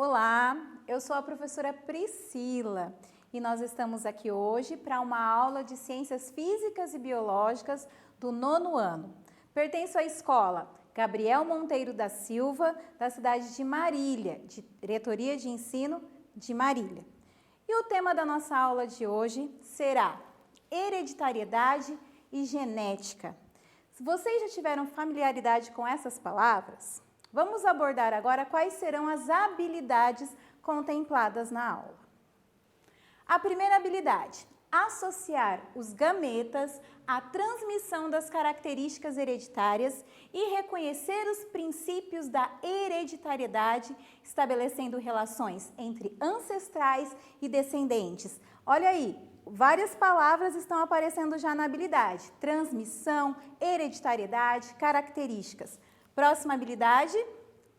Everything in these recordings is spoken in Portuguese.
Olá, eu sou a professora Priscila e nós estamos aqui hoje para uma aula de Ciências Físicas e Biológicas do 9º ano. Pertenço à escola Gabriel Monteiro da Silva, da cidade de Marília, Diretoria de Ensino de Marília. E o tema da nossa aula de hoje será hereditariedade e genética. Se vocês já tiveram familiaridade com essas palavras, vamos abordar agora quais serão as habilidades contempladas na aula. A primeira habilidade, associar os gametas à transmissão das características hereditárias e reconhecer os princípios da hereditariedade, estabelecendo relações entre ancestrais e descendentes. Olha aí, várias palavras estão aparecendo já na habilidade: transmissão, hereditariedade, características. Próxima habilidade,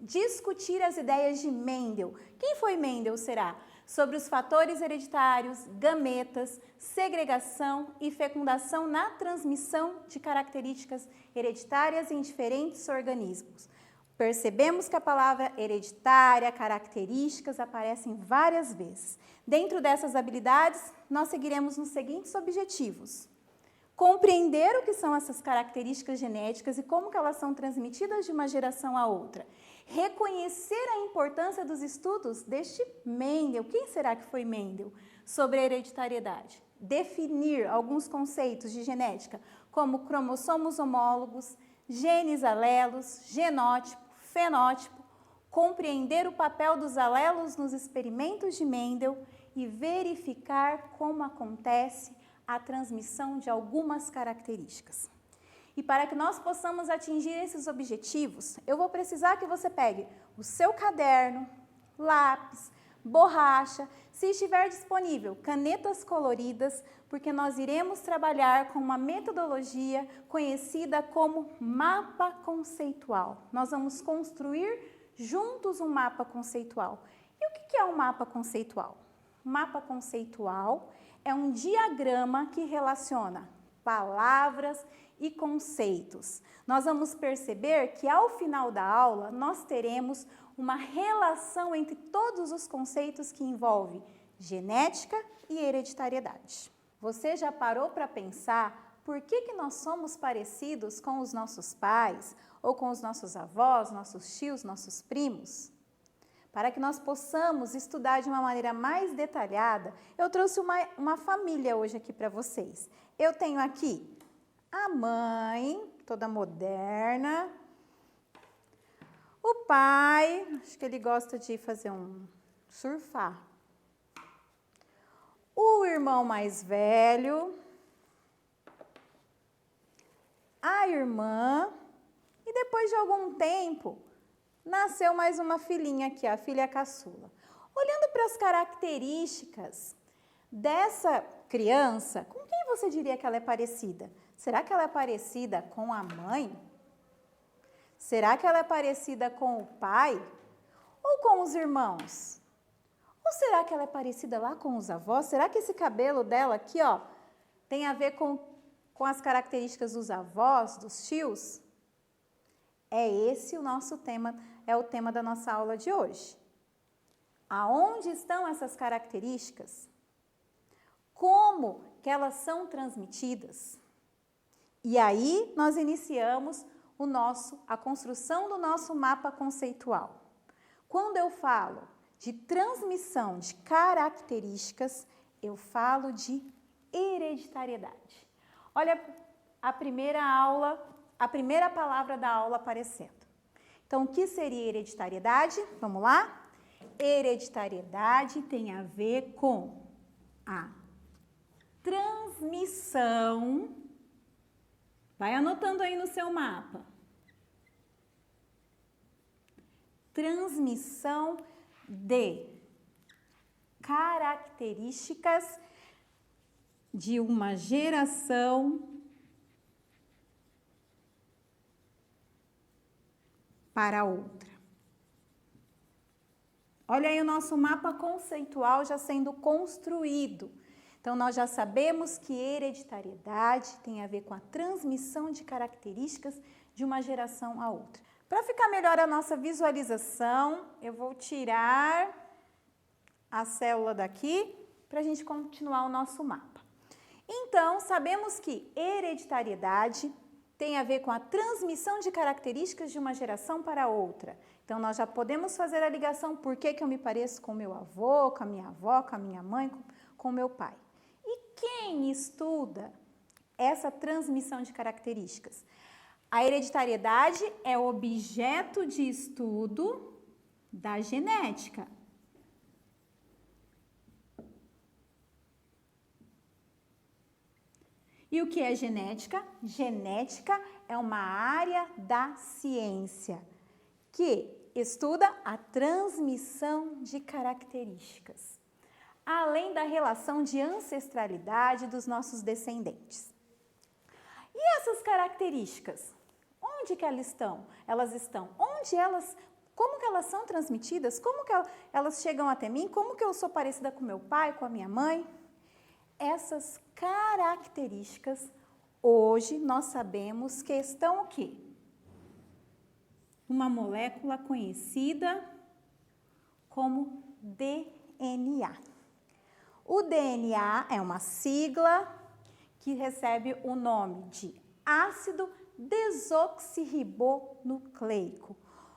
discutir as ideias de Mendel. Quem foi Mendel, será? Sobre os fatores hereditários, gametas, segregação e fecundação na transmissão de características hereditárias em diferentes organismos. Percebemos que a palavra hereditária, características, aparecem várias vezes. Dentro dessas habilidades, nós seguiremos nos seguintes objetivos: compreender o que são essas características genéticas e como que elas são transmitidas de uma geração a outra. Reconhecer a importância dos estudos deste Mendel. Quem será que foi Mendel? Sobre a hereditariedade. Definir alguns conceitos de genética, como cromossomos homólogos, genes alelos, genótipo, fenótipo. Compreender o papel dos alelos nos experimentos de Mendel e verificar como acontece a transmissão de algumas características. E para que nós possamos atingir esses objetivos, eu vou precisar que você pegue o seu caderno, lápis, borracha, se estiver disponível, canetas coloridas, porque nós iremos trabalhar com uma metodologia conhecida como mapa conceitual. Nós vamos construir juntos um mapa conceitual. E o que é um mapa conceitual? Mapa conceitual é um diagrama que relaciona palavras e conceitos. Nós vamos perceber que ao final da aula nós teremos uma relação entre todos os conceitos que envolvem genética e hereditariedade. Você já parou para pensar por que nós somos parecidos com os nossos pais, ou com os nossos avós, nossos tios, nossos primos? Para que nós possamos estudar de uma maneira mais detalhada, eu trouxe uma família hoje aqui para vocês. Eu tenho aqui a mãe, toda moderna, o pai, acho que ele gosta de fazer surfar, o irmão mais velho, a irmã, e depois de algum tempo, nasceu mais uma filhinha aqui, a filha caçula. Olhando para as características dessa criança, com quem você diria que ela é parecida? Será que ela é parecida com a mãe? Será que ela é parecida com o pai? Ou com os irmãos? Ou será que ela é parecida lá com os avós? Será que esse cabelo dela aqui, ó, tem a ver com as características dos avós, dos tios? É esse o nosso tema, é o tema da nossa aula de hoje. Aonde estão essas características? Como que elas são transmitidas? E aí nós iniciamos a construção do nosso mapa conceitual. Quando eu falo de transmissão de características, eu falo de hereditariedade. Olha a primeira palavra da aula aparecendo. Então, o que seria hereditariedade? Vamos lá? Hereditariedade tem a ver com a transmissão. Vai anotando aí no seu mapa. Transmissão de características de uma geração para outra. Olha aí o nosso mapa conceitual já sendo construído. Então, nós já sabemos que hereditariedade tem a ver com a transmissão de características de uma geração a outra. Para ficar melhor a nossa visualização, eu vou tirar a célula daqui para a gente continuar o nosso mapa. Então, sabemos que hereditariedade tem a ver com a transmissão de características de uma geração para outra. Então, nós já podemos fazer a ligação por que eu me pareço com meu avô, com a minha avó, com a minha mãe, com o meu pai. E quem estuda essa transmissão de características? A hereditariedade é objeto de estudo da genética. E o que é genética? Genética é uma área da ciência que estuda a transmissão de características, além da relação de ancestralidade dos nossos descendentes. E essas características? Onde que elas estão? Como que elas são transmitidas? Como que elas chegam até mim? Como que eu sou parecida com meu pai, com a minha mãe? Essas características, hoje nós sabemos que estão o quê? Uma molécula conhecida como DNA. O DNA é uma sigla que recebe o nome de ácido desoxirribonucleico.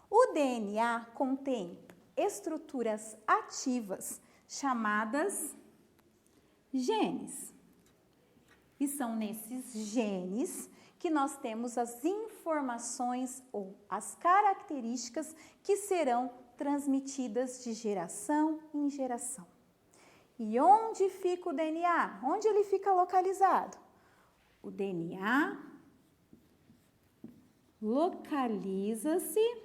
O DNA contém estruturas ativas chamadas genes. E são nesses genes que nós temos as informações ou as características que serão transmitidas de geração em geração. E onde fica o DNA? Onde ele fica localizado? O DNA localiza-se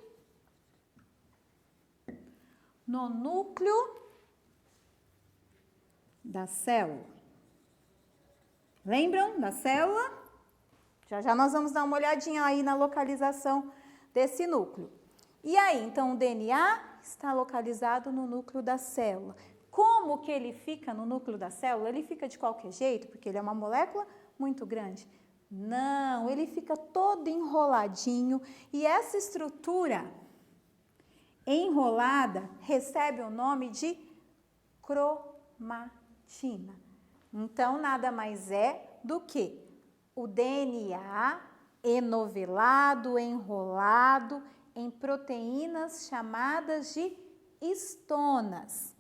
no núcleo da célula. Lembram da célula? Já nós vamos dar uma olhadinha aí na localização desse núcleo. E aí, então, o DNA está localizado no núcleo da célula. Como que ele fica no núcleo da célula? Ele fica de qualquer jeito, porque ele é uma molécula muito grande? Não, ele fica todo enroladinho e essa estrutura enrolada recebe o nome de cromatina. Então, nada mais é do que o DNA enovelado, enrolado em proteínas chamadas de histonas.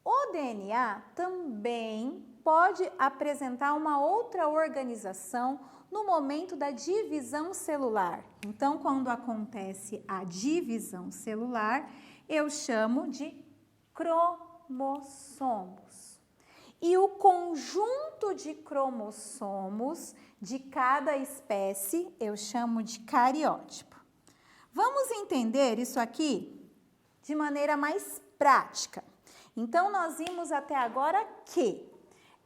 O DNA também pode apresentar uma outra organização no momento da divisão celular. Então, quando acontece a divisão celular, eu chamo de cromossomos. E o conjunto de cromossomos de cada espécie eu chamo de cariótipo. Vamos entender isso aqui de maneira mais prática. Então, nós vimos até agora que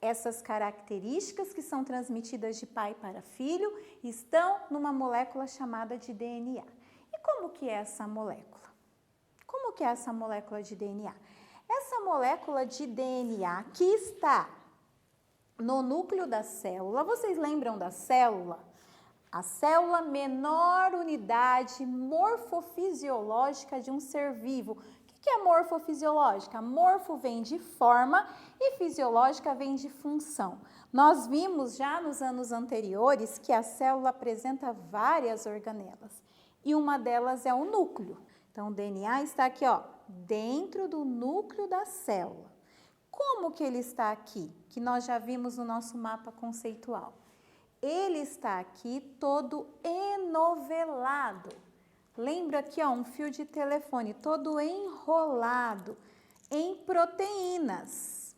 essas características que são transmitidas de pai para filho estão numa molécula chamada de DNA. E como que é essa molécula? Como que é essa molécula de DNA? Essa molécula de DNA que está no núcleo da célula, vocês lembram da célula? A célula menor unidade morfofisiológica de um ser vivo. O que é morfofisiológica? Morfo vem de forma e fisiológica vem de função. Nós vimos já nos anos anteriores que a célula apresenta várias organelas e uma delas é o núcleo. Então, o DNA está aqui, ó, dentro do núcleo da célula. Como que ele está aqui? Que nós já vimos no nosso mapa conceitual. Ele está aqui todo enovelado. Lembra aqui, ó, um fio de telefone todo enrolado em proteínas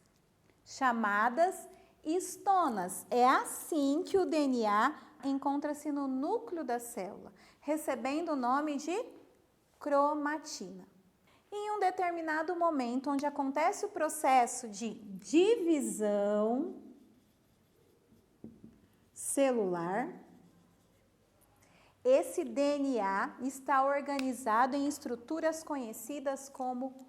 chamadas histonas. É assim que o DNA encontra-se no núcleo da célula, recebendo o nome de cromatina. Em um determinado momento, onde acontece o processo de divisão celular, esse DNA está organizado em estruturas conhecidas como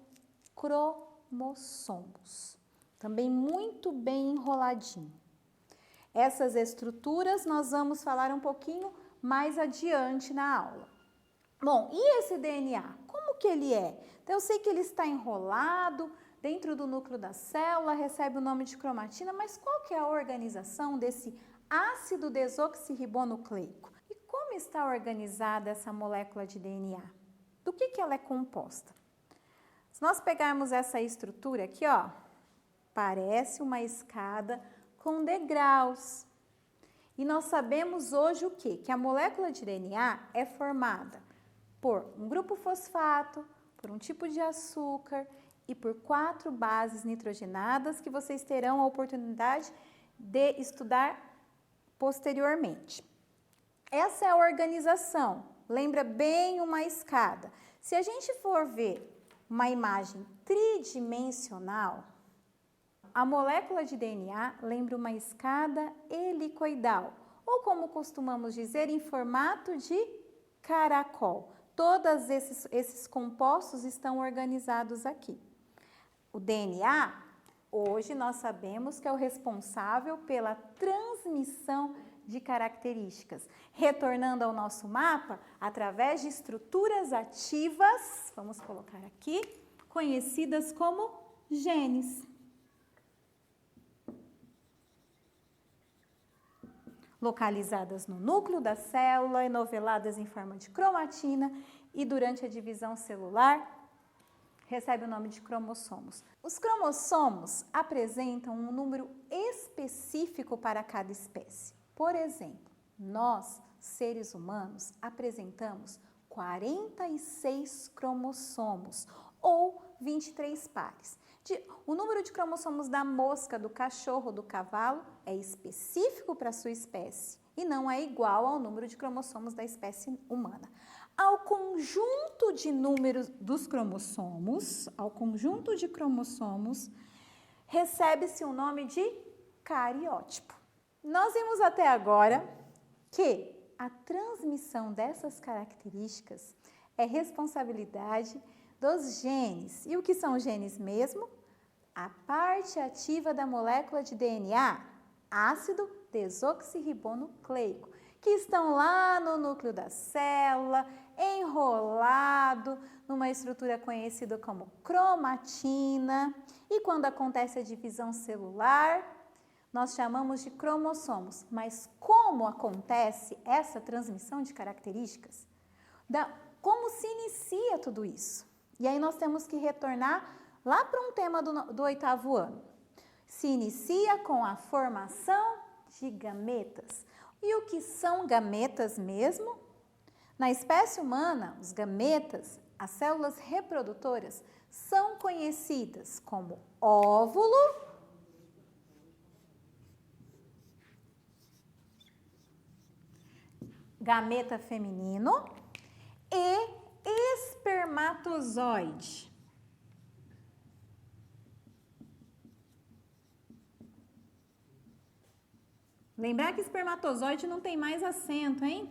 cromossomos, também muito bem enroladinho. Essas estruturas nós vamos falar um pouquinho mais adiante na aula. Bom, e esse DNA? Como que ele é? Então, eu sei que ele está enrolado dentro do núcleo da célula, recebe o nome de cromatina, mas qual que é a organização desse ácido desoxirribonucleico? E como está organizada essa molécula de DNA? Do que ela é composta? Se nós pegarmos essa estrutura aqui, ó, parece uma escada com degraus. E nós sabemos hoje o quê? Que a molécula de DNA é formada por um grupo fosfato, por um tipo de açúcar e por 4 bases nitrogenadas que vocês terão a oportunidade de estudar posteriormente. Essa é a organização, lembra bem uma escada. Se a gente for ver uma imagem tridimensional, a molécula de DNA lembra uma escada helicoidal, ou como costumamos dizer, em formato de caracol. Todos esses compostos estão organizados aqui. O DNA, hoje nós sabemos que é o responsável pela transmissão de características, retornando ao nosso mapa através de estruturas ativas, vamos colocar aqui, conhecidas como genes. Localizadas no núcleo da célula, enoveladas em forma de cromatina e durante a divisão celular, recebe o nome de cromossomos. Os cromossomos apresentam um número específico para cada espécie. Por exemplo, nós, seres humanos, apresentamos 46 cromossomos ou 23 pares. O número de cromossomos da mosca, do cachorro, do cavalo é específico para a sua espécie e não é igual ao número de cromossomos da espécie humana. Ao conjunto de números dos cromossomos, recebe-se o nome de cariótipo. Nós vimos até agora que a transmissão dessas características é responsabilidade dos genes. E o que são os genes mesmo? A parte ativa da molécula de DNA, ácido desoxirribonucleico, que estão lá no núcleo da célula, enrolado numa estrutura conhecida como cromatina. E quando acontece a divisão celular, nós chamamos de cromossomos. Mas como acontece essa transmissão de características? Como se inicia tudo isso? E aí nós temos que retornar lá para um tema do 8º ano. Se inicia com a formação de gametas. E o que são gametas mesmo? Na espécie humana, os gametas, as células reprodutoras, são conhecidas como óvulo, gameta feminino e espermatozoide. Lembrar que espermatozoide não tem mais acento, hein?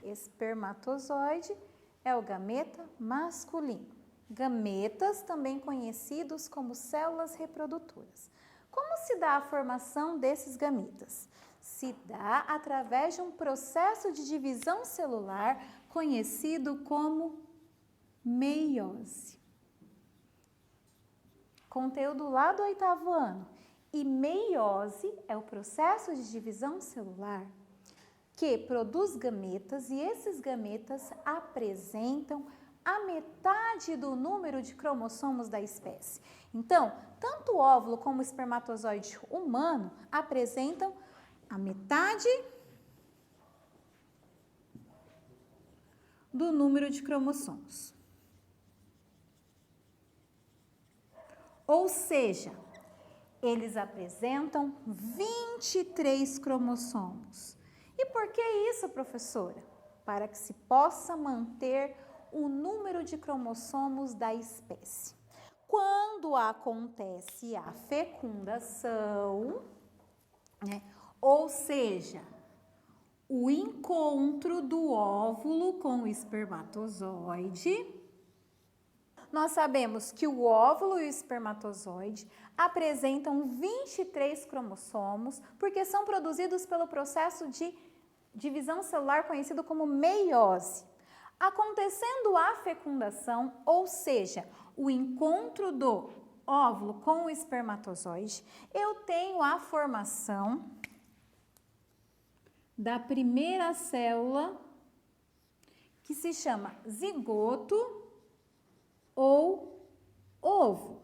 Espermatozoide é o gameta masculino. Gametas, também conhecidos como células reprodutoras. Como se dá a formação desses gametas? Se dá através de um processo de divisão celular conhecido como meiose. Conteúdo lá do 8º ano. E meiose é o processo de divisão celular que produz gametas e esses gametas apresentam a metade do número de cromossomos da espécie. Então, tanto o óvulo como o espermatozoide humano apresentam a metade do número de cromossomos. Ou seja, eles apresentam 23 cromossomos. E por que isso, professora? Para que se possa manter o número de cromossomos da espécie. Quando acontece a fecundação, né, ou seja, o encontro do óvulo com o espermatozoide, nós sabemos que o óvulo e o espermatozoide apresentam 23 cromossomos, porque são produzidos pelo processo de divisão celular conhecido como meiose. Acontecendo a fecundação, ou seja, o encontro do óvulo com o espermatozoide, eu tenho a formação da primeira célula, que se chama zigoto ou ovo.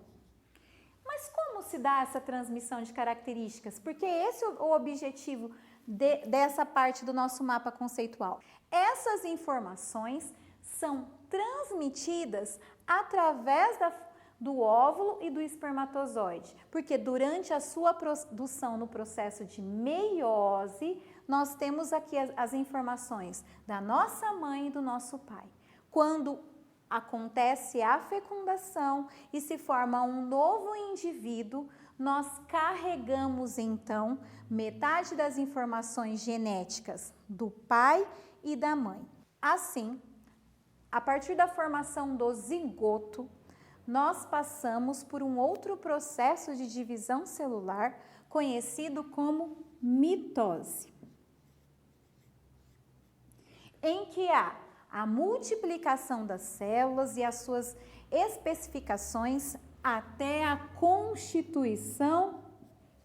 Mas como se dá essa transmissão de características? Porque esse é o objetivo dessa parte do nosso mapa conceitual. Essas informações são transmitidas através do óvulo e do espermatozoide, porque durante a sua produção no processo de meiose, nós temos aqui as informações da nossa mãe e do nosso pai. Quando acontece a fecundação e se forma um novo indivíduo, nós carregamos então metade das informações genéticas do pai e da mãe. Assim, a partir da formação do zigoto, nós passamos por um outro processo de divisão celular conhecido como mitose, em que há a multiplicação das células e as suas especificações até a constituição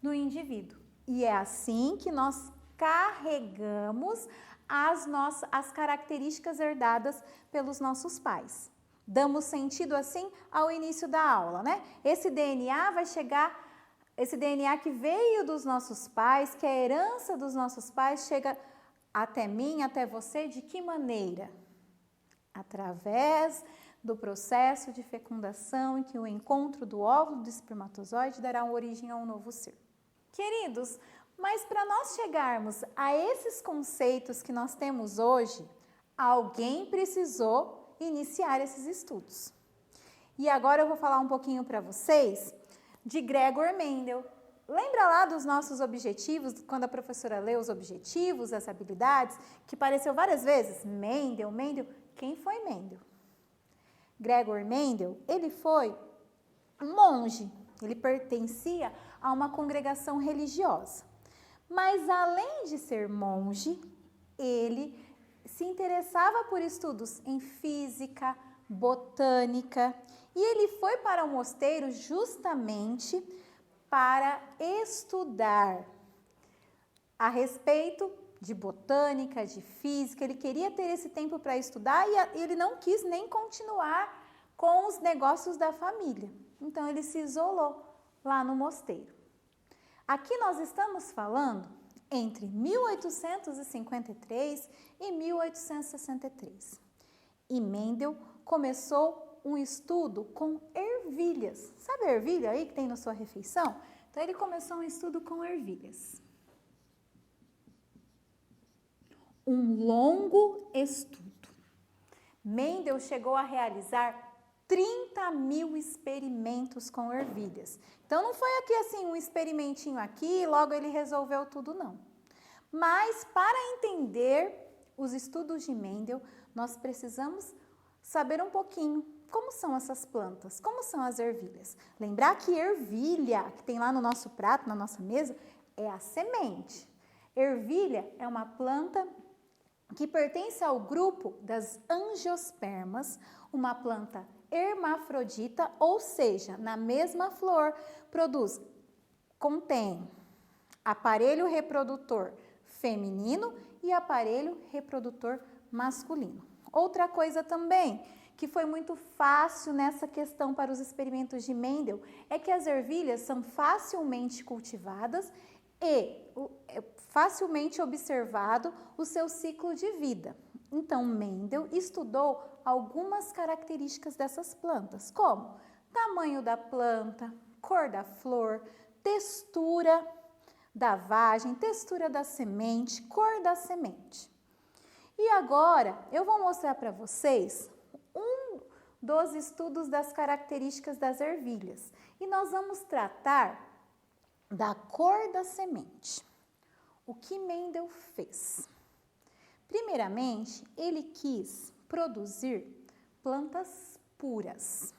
do indivíduo. E é assim que nós carregamos as características herdadas pelos nossos pais. Damos sentido assim ao início da aula, né? Esse DNA que veio dos nossos pais, que é a herança dos nossos pais, chega até mim, até você, de que maneira? Através do processo de fecundação em que o encontro do óvulo e do espermatozoide dará origem a um novo ser. Queridos, mas para nós chegarmos a esses conceitos que nós temos hoje, alguém precisou iniciar esses estudos. E agora eu vou falar um pouquinho para vocês de Gregor Mendel. Lembra lá dos nossos objetivos, quando a professora leu os objetivos, as habilidades, que apareceu várias vezes? Mendel. Quem foi Mendel? Gregor Mendel, ele foi um monge, ele pertencia a uma congregação religiosa. Mas além de ser monge, ele se interessava por estudos em física, botânica, e ele foi para o mosteiro justamente para estudar a respeito de botânica, de física. Ele queria ter esse tempo para estudar e ele não quis nem continuar com os negócios da família. Então, ele se isolou lá no mosteiro. Aqui nós estamos falando entre 1853 e 1863. E Mendel começou um estudo com ervilhas. Sabe a ervilha aí que tem na sua refeição? Então, ele começou um estudo com ervilhas. Um longo estudo. Mendel chegou a realizar 30.000 experimentos com ervilhas. Então, não foi aqui assim um experimentinho aqui e logo ele resolveu tudo, não. Mas, para entender os estudos de Mendel, nós precisamos saber um pouquinho como são essas plantas, como são as ervilhas. Lembrar que ervilha, que tem lá no nosso prato, na nossa mesa, é a semente. Ervilha é uma planta que pertence ao grupo das angiospermas, uma planta hermafrodita, ou seja, na mesma flor contém aparelho reprodutor feminino e aparelho reprodutor masculino. Outra coisa também que foi muito fácil nessa questão para os experimentos de Mendel é que as ervilhas são facilmente cultivadas e facilmente observado o seu ciclo de vida. Então, Mendel estudou algumas características dessas plantas, como tamanho da planta, cor da flor, textura da vagem, textura da semente, cor da semente. E agora, eu vou mostrar para vocês um dos estudos das características das ervilhas. E nós vamos tratar da cor da semente. O que Mendel fez? Primeiramente, ele quis produzir plantas puras.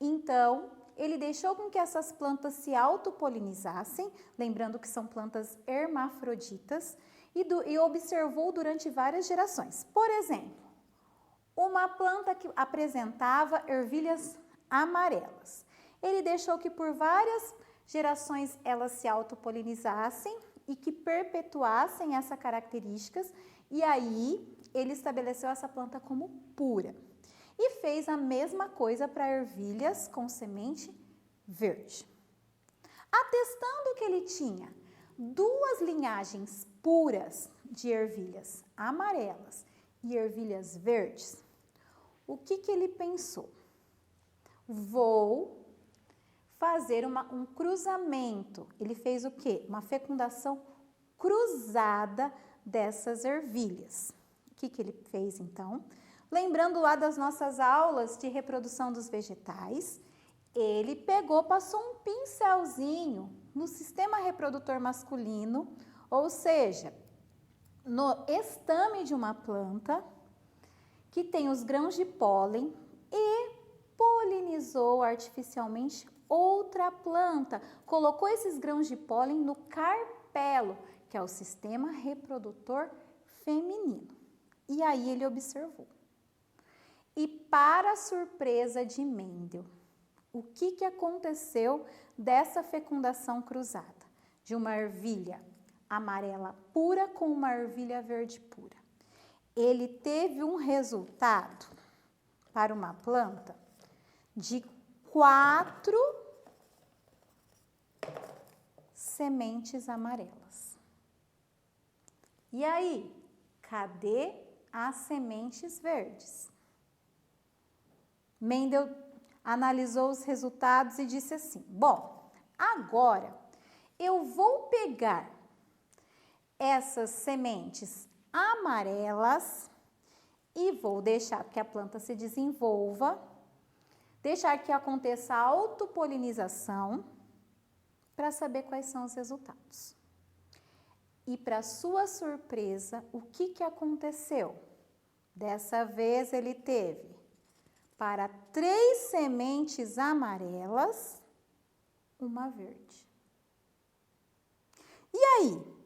Então, ele deixou com que essas plantas se autopolinizassem, lembrando que são plantas hermafroditas, e observou durante várias gerações. Por exemplo, uma planta que apresentava ervilhas amarelas. Ele deixou que por várias gerações elas se autopolinizassem e que perpetuassem essas características, e aí ele estabeleceu essa planta como pura. E fez a mesma coisa para ervilhas com semente verde. Atestando que ele tinha duas linhagens puras de ervilhas amarelas e ervilhas verdes, o que ele pensou? Vou fazer um cruzamento. Ele fez o quê? Uma fecundação cruzada dessas ervilhas. O que ele fez, então? Lembrando lá das nossas aulas de reprodução dos vegetais, ele pegou, passou um pincelzinho no sistema reprodutor masculino, ou seja, no estame de uma planta que tem os grãos de pólen e polinizou artificialmente outra planta. Colocou esses grãos de pólen no carpelo, que é o sistema reprodutor feminino. E aí ele observou. E para a surpresa de Mendel, o que aconteceu dessa fecundação cruzada? De uma ervilha amarela pura com uma ervilha verde pura. Ele teve um resultado para uma planta de 4 sementes amarelas. E aí, cadê as sementes verdes? Mendel analisou os resultados e disse assim: bom, agora eu vou pegar essas sementes amarelas e vou deixar que a planta se desenvolva, deixar que aconteça a autopolinização para saber quais são os resultados. E para sua surpresa, o que aconteceu? Dessa vez ele teve para 3 sementes amarelas, uma verde. E aí?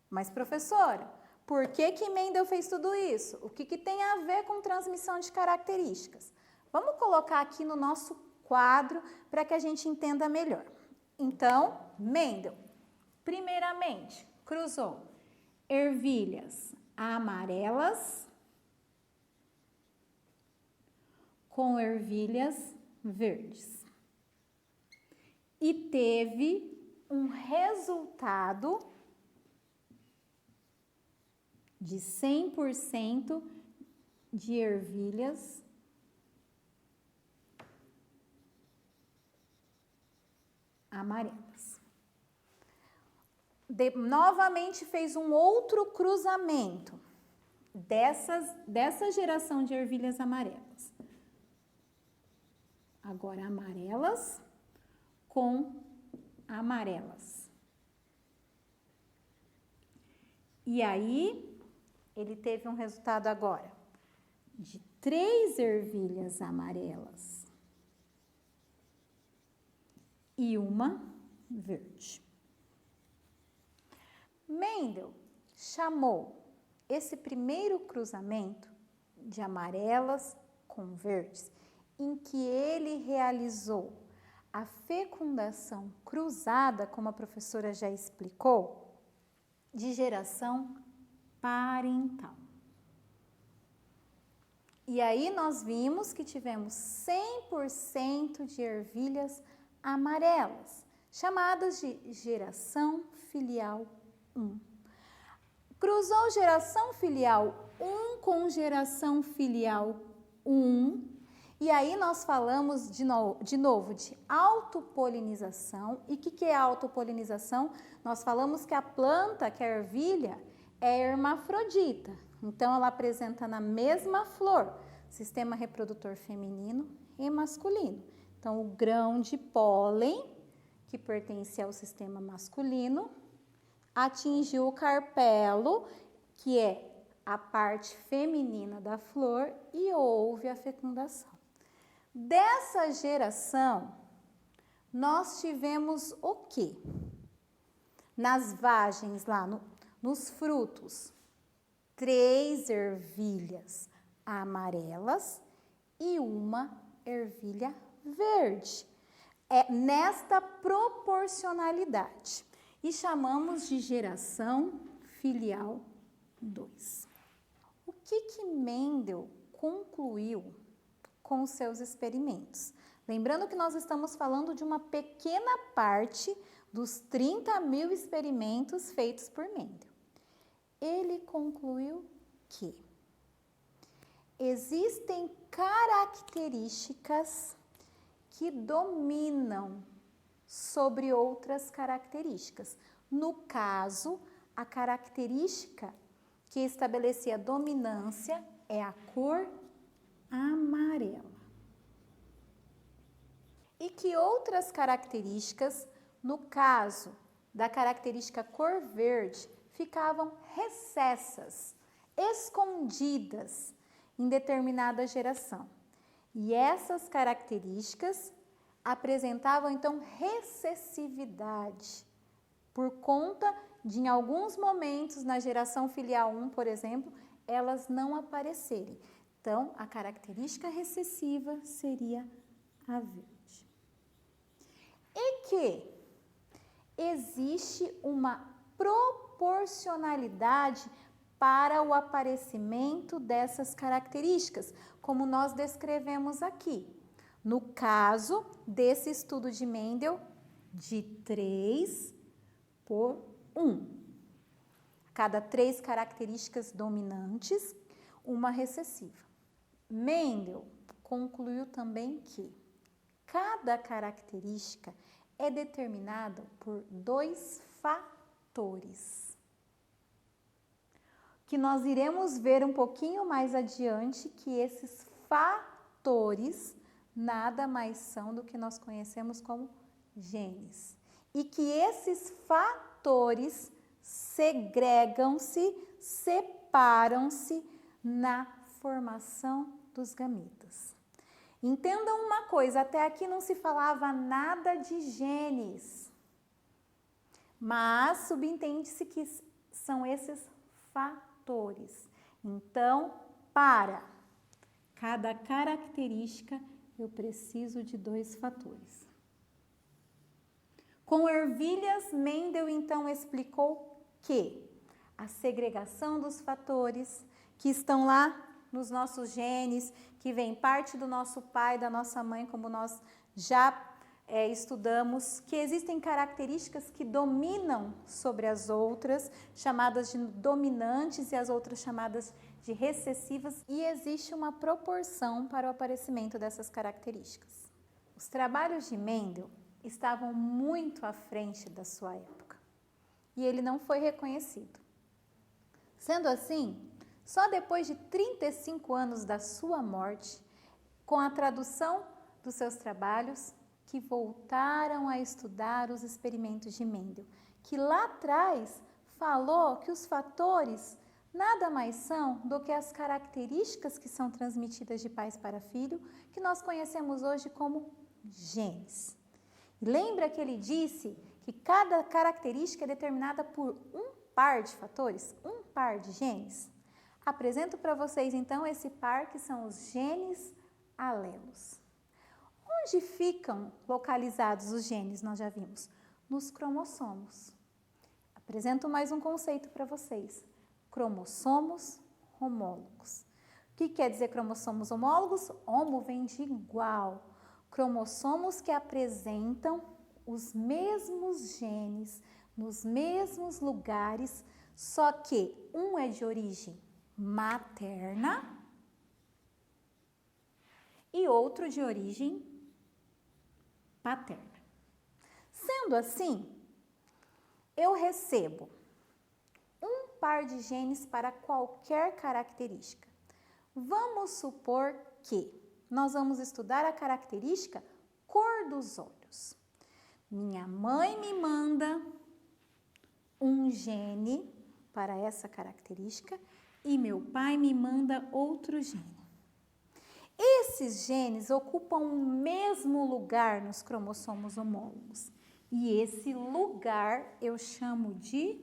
Mas professora, por que Mendel fez tudo isso? O que tem a ver com transmissão de características? Vamos colocar aqui no nosso quadro para que a gente entenda melhor. Então, Mendel, primeiramente, cruzou ervilhas amarelas com ervilhas verdes. E teve um resultado de 100% de ervilhas amarelas. Novamente fez um outro cruzamento dessa geração de ervilhas amarelas. Agora amarelas com amarelas. E aí, ele teve um resultado agora de 3 ervilhas amarelas e uma verde. Mendel chamou esse primeiro cruzamento de amarelas com verdes, em que ele realizou a fecundação cruzada, como a professora já explicou, de geração parental. E aí nós vimos que tivemos 100% de ervilhas amarelas, chamadas de geração filial 1. Cruzou geração filial 1 com geração filial 1, e aí nós falamos de novo de autopolinização. E o que é autopolinização? Nós falamos que a planta, que é a ervilha, é hermafrodita. Então, ela apresenta na mesma flor sistema reprodutor feminino e masculino. Então, o grão de pólen, que pertence ao sistema masculino, atingiu o carpelo, que é a parte feminina da flor, e houve a fecundação. Dessa geração, nós tivemos o quê? Nas vagens lá, nos frutos, 3 ervilhas amarelas e uma ervilha verde. É nesta proporcionalidade. E chamamos de geração filial 2. O que Mendel concluiu com os seus experimentos? Lembrando que nós estamos falando de uma pequena parte dos 30.000 experimentos feitos por Mendel. Ele concluiu que existem características que dominam sobre outras características. No caso, a característica que estabelecia dominância é a cor amarela. E que outras características, no caso da característica cor verde, ficavam recessas, escondidas em determinada geração. E essas características apresentavam, então, recessividade, por conta de, em alguns momentos, na geração filial 1, por exemplo, elas não aparecerem. Então, a característica recessiva seria a verde. E que existe uma proporcionalidade para o aparecimento dessas características, como nós descrevemos aqui. No caso desse estudo de Mendel, de 3:1. Cada 3 características dominantes, uma recessiva. Mendel concluiu também que cada característica é determinada por 2 fatores, que nós iremos ver um pouquinho mais adiante, que esses fatores nada mais são do que nós conhecemos como genes. E que esses fatores segregam-se, separam-se na formação dos gametas. Entendam uma coisa, até aqui não se falava nada de genes, mas subentende-se que são esses fatores. Então, para cada característica, eu preciso de 2 fatores. Com ervilhas, Mendel então explicou que a segregação dos fatores que estão lá nos nossos genes, que vem parte do nosso pai, da nossa mãe, como nós já estudamos, que existem características que dominam sobre as outras, chamadas de dominantes, e as outras chamadas de recessivas, e existe uma proporção para o aparecimento dessas características. Os trabalhos de Mendel estavam muito à frente da sua época, e ele não foi reconhecido. Sendo assim, só depois de 35 anos da sua morte, com a tradução dos seus trabalhos, que voltaram a estudar os experimentos de Mendel, que lá atrás falou que os fatores nada mais são do que as características que são transmitidas de pais para filho, que nós conhecemos hoje como genes. Lembra que ele disse que cada característica é determinada por um par de fatores, um par de genes? Apresento para vocês, então, esse par que são os genes alelos. Onde ficam localizados os genes, nós já vimos? Nos cromossomos. Apresento mais um conceito para vocês. Cromossomos homólogos. O que quer dizer cromossomos homólogos? Homo vem de igual. Cromossomos que apresentam os mesmos genes nos mesmos lugares, só que um é de origem materna e outro de origem paterna. Sendo assim, eu recebo um par de genes para qualquer característica. Vamos supor que nós vamos estudar a característica cor dos olhos. Minha mãe me manda um gene para essa característica e meu pai me manda outro gene. Esses genes ocupam o mesmo lugar nos cromossomos homólogos. E esse lugar eu chamo de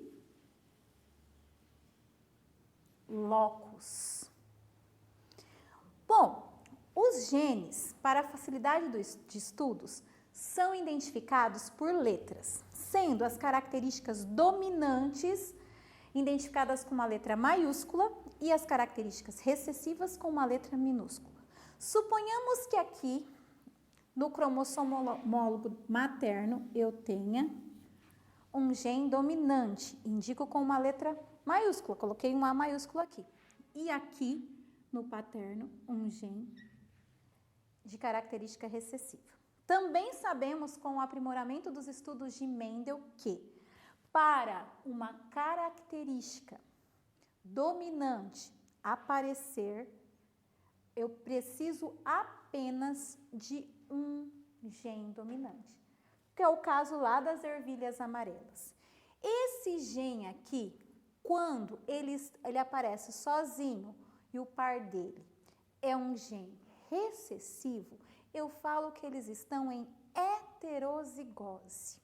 locus. Bom, os genes, para a facilidade de estudos, são identificados por letras, sendo as características dominantes identificadas com uma letra maiúscula e as características recessivas com uma letra minúscula. Suponhamos que aqui, no cromossomo homólogo materno, eu tenha um gene dominante, indico com uma letra maiúscula, coloquei um A maiúsculo aqui. E aqui, no paterno, um gene de característica recessiva. Também sabemos, com o aprimoramento dos estudos de Mendel, que para uma característica dominante aparecer, eu preciso apenas de um gene dominante, que é o caso lá das ervilhas amarelas. Esse gene aqui, quando ele aparece sozinho e o par dele é um gene recessivo, eu falo que eles estão em heterozigose.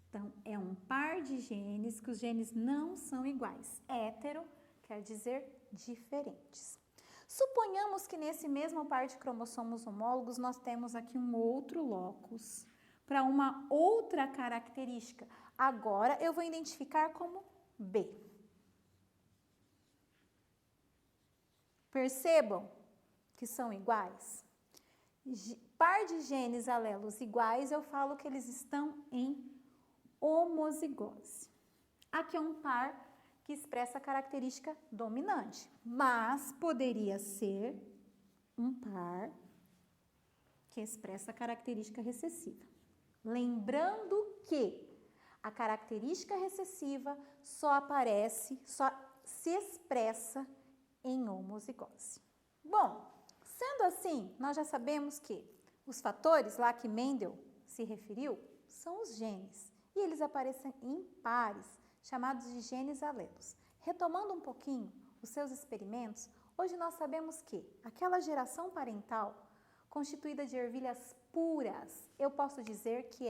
Então, é um par de genes que os genes não são iguais. Hétero quer dizer diferentes. Suponhamos que nesse mesmo par de cromossomos homólogos nós temos aqui um outro locus para uma outra característica. Agora eu vou identificar como B. Percebam que são iguais? Par de genes alelos iguais, eu falo que eles estão em homozigose. Aqui é um par que expressa a característica dominante, mas poderia ser um par que expressa a característica recessiva. Lembrando que a característica recessiva só se expressa em homozigose. Bom, sendo assim, nós já sabemos que os fatores lá que Mendel se referiu são os genes e eles aparecem em pares, chamados de genes alelos. Retomando um pouquinho os seus experimentos, hoje nós sabemos que aquela geração parental constituída de ervilhas puras, eu posso dizer que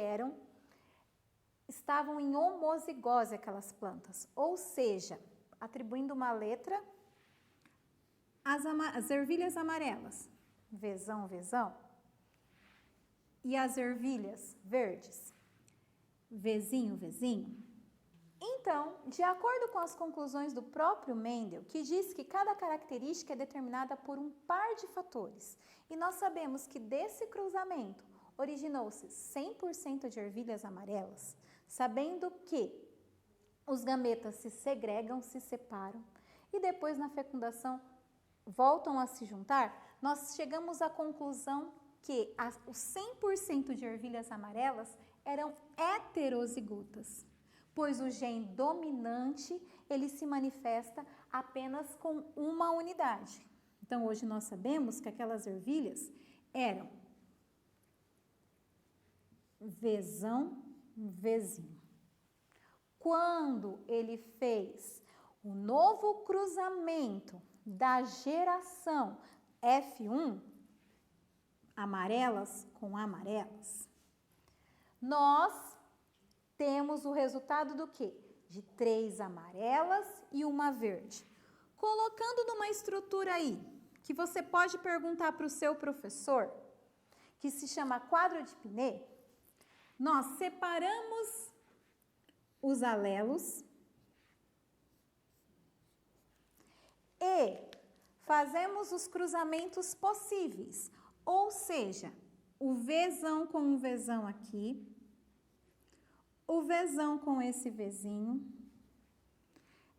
estavam em homozigose aquelas plantas, ou seja, atribuindo uma letra às ervilhas amarelas, Vzão, e as ervilhas verdes, Vzinho. Então, de acordo com as conclusões do próprio Mendel, que diz que cada característica é determinada por um par de fatores, e nós sabemos que desse cruzamento originou-se 100% de ervilhas amarelas, sabendo que os gametas se segregam, se separam, e depois na fecundação voltam a se juntar, nós chegamos à conclusão que os 100% de ervilhas amarelas eram heterozigotas, pois o gene dominante, ele se manifesta apenas com uma unidade. Então, hoje nós sabemos que aquelas ervilhas eram Vzão, Vzinho. Quando ele fez o novo cruzamento da geração F1, amarelas com amarelas, nós temos o resultado do quê? De 3 amarelas e uma verde. Colocando numa estrutura aí, que você pode perguntar para o seu professor, que se chama quadro de Pinet, nós separamos os alelos e fazemos os cruzamentos possíveis, ou seja, o Vzão com um Vzão aqui, o Vzão com esse Vzinho,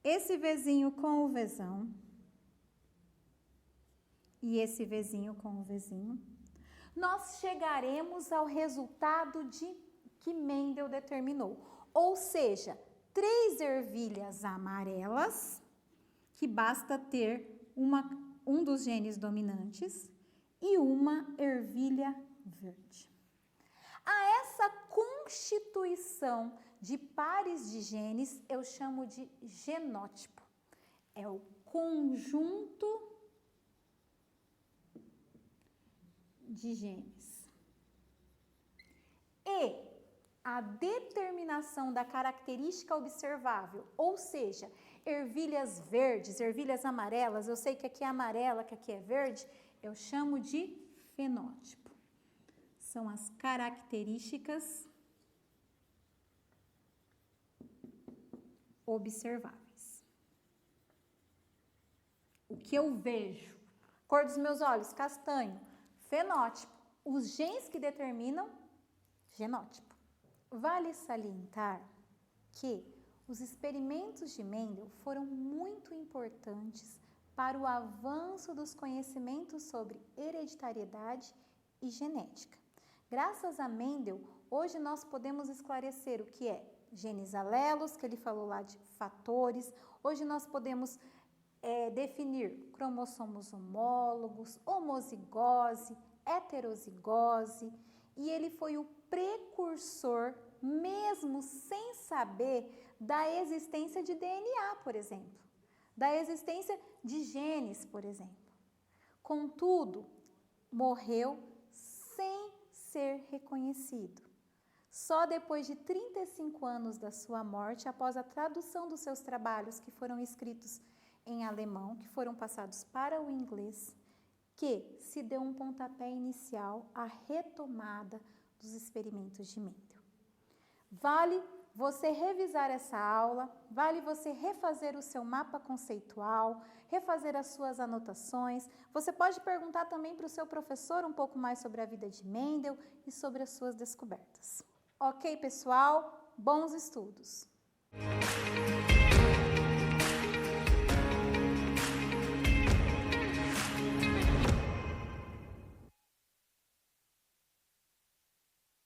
esse Vzinho com o Vzão e esse Vzinho com o Vzinho, nós chegaremos ao resultado que Mendel determinou, ou seja, 3 ervilhas amarelas, que basta ter um dos genes dominantes, e uma ervilha verde. A essa constituição de pares de genes eu chamo de genótipo. É o conjunto de genes. E a determinação da característica observável, ou seja, ervilhas verdes, ervilhas amarelas, eu sei que aqui é amarela, que aqui é verde, eu chamo de fenótipo. São as características observáveis. O que eu vejo? Cor dos meus olhos, castanho. Fenótipo. Os genes que determinam genótipo. Vale salientar que os experimentos de Mendel foram muito importantes para o avanço dos conhecimentos sobre hereditariedade e genética. Graças a Mendel, hoje nós podemos esclarecer o que é genes alelos, que ele falou lá de fatores. Hoje nós podemos definir cromossomos homólogos, homozigose, heterozigose, e ele foi o precursor, mesmo sem saber, da existência de DNA, por exemplo, da existência de genes, por exemplo. Contudo, morreu sem ser reconhecido. Só depois de 35 anos da sua morte, após a tradução dos seus trabalhos que foram escritos em alemão, que foram passados para o inglês, que se deu um pontapé inicial à retomada dos experimentos de Mendel. Vale você revisar essa aula, vale você refazer o seu mapa conceitual, refazer as suas anotações. Você pode perguntar também para o seu professor um pouco mais sobre a vida de Mendel e sobre as suas descobertas. Ok, pessoal? Bons estudos!